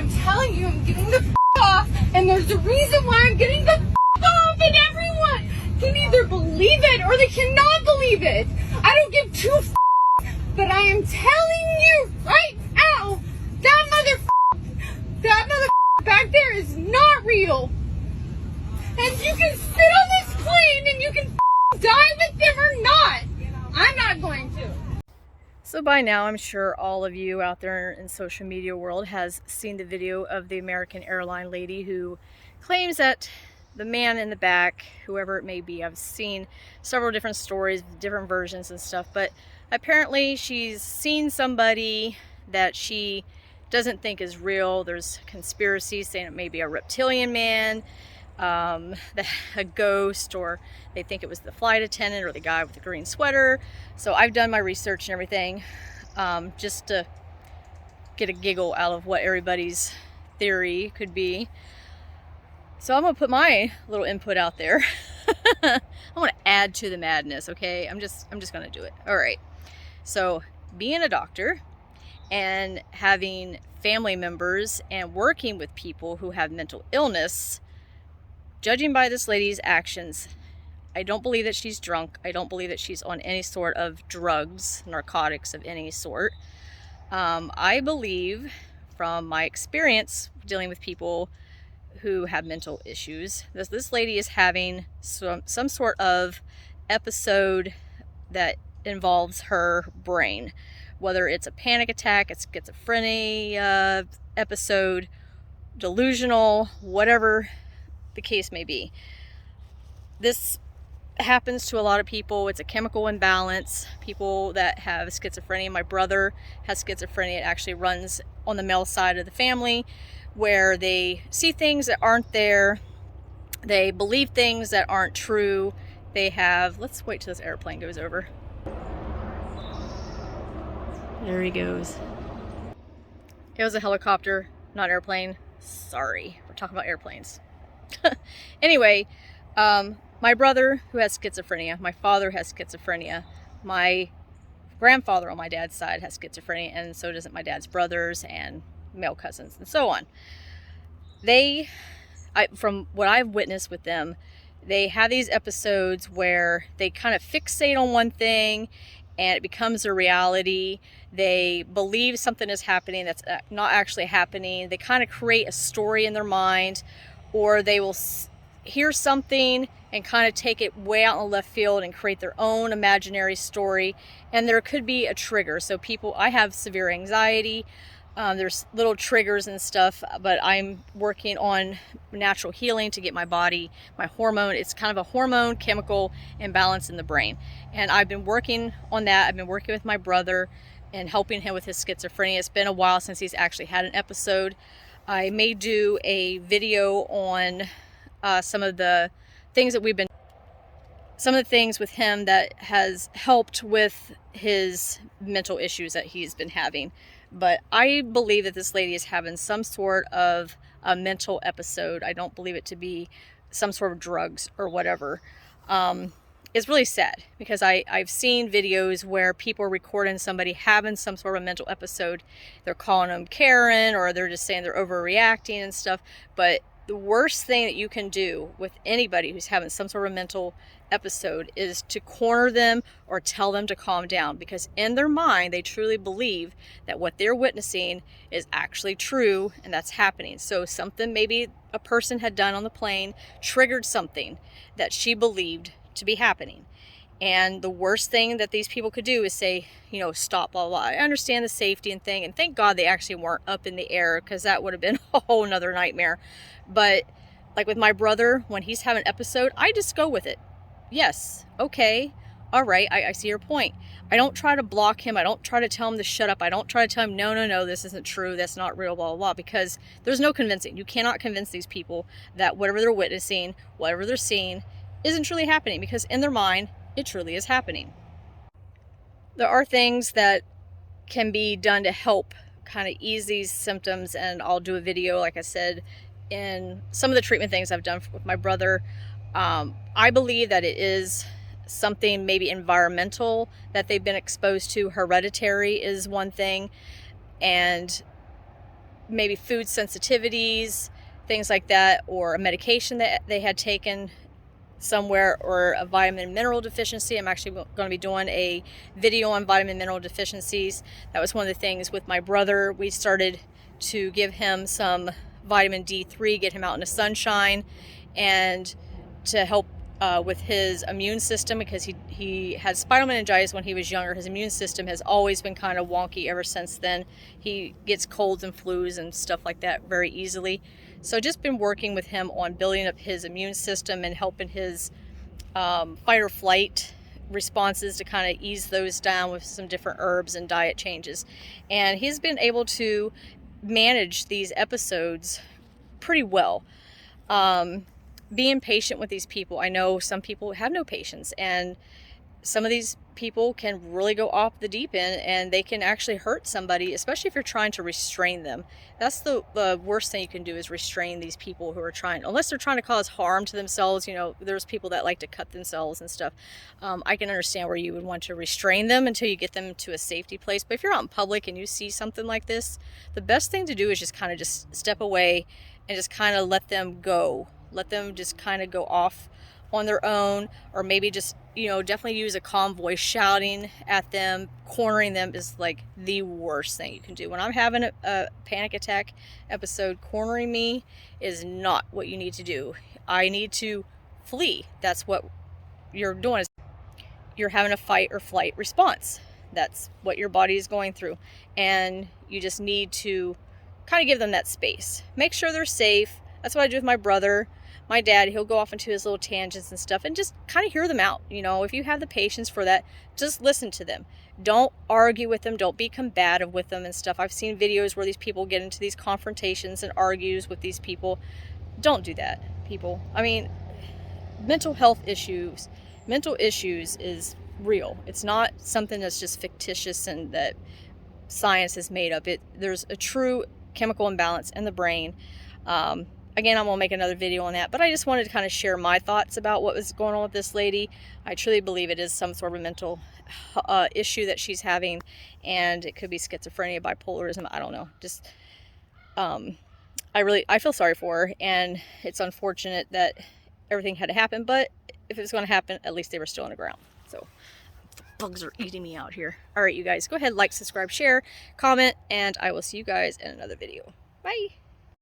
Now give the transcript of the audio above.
I'm telling you, I'm getting the off, and there's a reason why I'm getting the off, and everyone can either believe it or they cannot believe it. I don't give two but I am telling you right now, that back there is not real. And you can sit on this plane and you can die with them or not. I'm not going to. So by now, I'm sure all of you out there in social media world has seen the video of the American airline lady who claims that the man in the back, whoever it may be, I've seen several different stories, different versions and stuff, but apparently she's seen somebody that she doesn't think is real. There's conspiracies saying it may be a reptilian man, a ghost, or they think it was the flight attendant or the guy with the green sweater. So I've done my research and everything, just to get a giggle out of what everybody's theory could be. So I'm gonna put my little input out there. I want to add to the madness, okay? I'm just gonna do it. All right. So being a doctor and having family members and working with people who have mental illness, judging by this lady's actions, I don't believe that she's drunk. I don't believe that she's on any sort of drugs, narcotics of any sort. I believe from my experience dealing with people who have mental issues, this lady is having some sort of episode that involves her brain, whether it's a panic attack, a schizophrenia episode, delusional, whatever the case may be. This happens to a lot of people. It's a chemical imbalance. People that have schizophrenia, my brother has schizophrenia. It actually runs on the male side of the family, where they see things that aren't there. They believe things that aren't true. They have, let's wait till this airplane goes over. There he goes. It was a helicopter, not airplane. Sorry, we're talking about airplanes. Anyway, my brother who has schizophrenia, my father has schizophrenia, my grandfather on my dad's side has schizophrenia, and so does my dad's brothers and male cousins and so on. From what I've witnessed with them, they have these episodes where they kind of fixate on one thing and it becomes a reality. They believe something is happening that's not actually happening. They kind of create a story in their mind, or they will hear something and kind of take it way out in the left field and create their own imaginary story. And there could be a trigger. So I have severe anxiety. There's little triggers and stuff, but I'm working on natural healing to get my body, my hormone. It's kind of a hormone chemical imbalance in the brain. And I've been working on that. I've been working with my brother and helping him with his schizophrenia. It's been a while since he's actually had an episode. I may do a video on some of the things with him that has helped with his mental issues that he's been having. But I believe that this lady is having some sort of a mental episode. I don't believe it to be some sort of drugs or whatever. It's really sad because I've seen videos where people are recording somebody having some sort of mental episode. They're calling them Karen, or they're just saying they're overreacting and stuff. But the worst thing that you can do with anybody who's having some sort of mental episode is to corner them or tell them to calm down, because in their mind they truly believe that what they're witnessing is actually true and that's happening. So something maybe a person had done on the plane triggered something that she believed to be happening. And the worst thing that these people could do is say, stop, blah, blah. I understand the safety and thing, and thank God they actually weren't up in the air, because that would have been a whole nother nightmare. But like with my brother, when he's having an episode, I just go with it. Yes, okay, all right, I see your point. I don't try to block him. I don't try to tell him to shut up. I don't try to tell him, no, this isn't true. That's not real, blah, blah, blah, because there's no convincing. You cannot convince these people that whatever they're witnessing, whatever they're seeing, isn't truly happening, because in their mind, it truly is happening. There are things that can be done to help kind of ease these symptoms, and I'll do a video, like I said, in some of the treatment things I've done with my brother. I believe that it is something maybe environmental that they've been exposed to. Hereditary is one thing, and maybe food sensitivities, things like that, or a medication that they had taken somewhere, or a vitamin and mineral deficiency. I'm actually going to be doing a video on vitamin and mineral deficiencies. That was one of the things with my brother. We started to give him some vitamin D3, get him out in the sunshine, and to help with his immune system, because he had spinal meningitis when he was younger. His immune system has always been kind of wonky ever since then. He gets colds and flus and stuff like that very easily. So just been working with him on building up his immune system and helping his fight or flight responses to kind of ease those down with some different herbs and diet changes. And he's been able to manage these episodes pretty well. Being patient with these people. I know some people have no patience, and some of these people can really go off the deep end, and they can actually hurt somebody, especially if you're trying to restrain them. That's the worst thing you can do, is restrain these people who are trying, unless they're trying to cause harm to themselves. You know, there's people that like to cut themselves and stuff. I can understand where you would want to restrain them until you get them to a safety place. But if you're out in public and you see something like this, the best thing to do is just kind of just step away and just kind of let them go. Let them just kind of go off on their own, or maybe just, you know, definitely use a calm voice. Shouting at them, cornering them is like the worst thing you can do. When I'm having a panic attack episode, cornering me is not what you need to do. I need to flee. That's what you're doing, is you're having a fight or flight response. That's what your body is going through, and you just need to kind of give them that space. Make sure they're safe. That's what I do with my brother. My dad, he'll go off into his little tangents and stuff, and just kind of hear them out. You know, if you have the patience for that, just listen to them. Don't argue with them. Don't be combative with them and stuff. I've seen videos where these people get into these confrontations and argues with these people. Don't do that, people. I mean, mental issues is real. It's not something that's just fictitious and that science has made up. There's a true chemical imbalance in the brain. Again, I'm going to make another video on that, but I just wanted to kind of share my thoughts about what was going on with this lady. I truly believe it is some sort of mental issue that she's having, and it could be schizophrenia, bipolarism, I don't know. Just, I feel sorry for her, and it's unfortunate that everything had to happen, but if it was going to happen, at least they were still on the ground. So, the bugs are eating me out here. All right, you guys, go ahead, like, subscribe, share, comment, and I will see you guys in another video. Bye!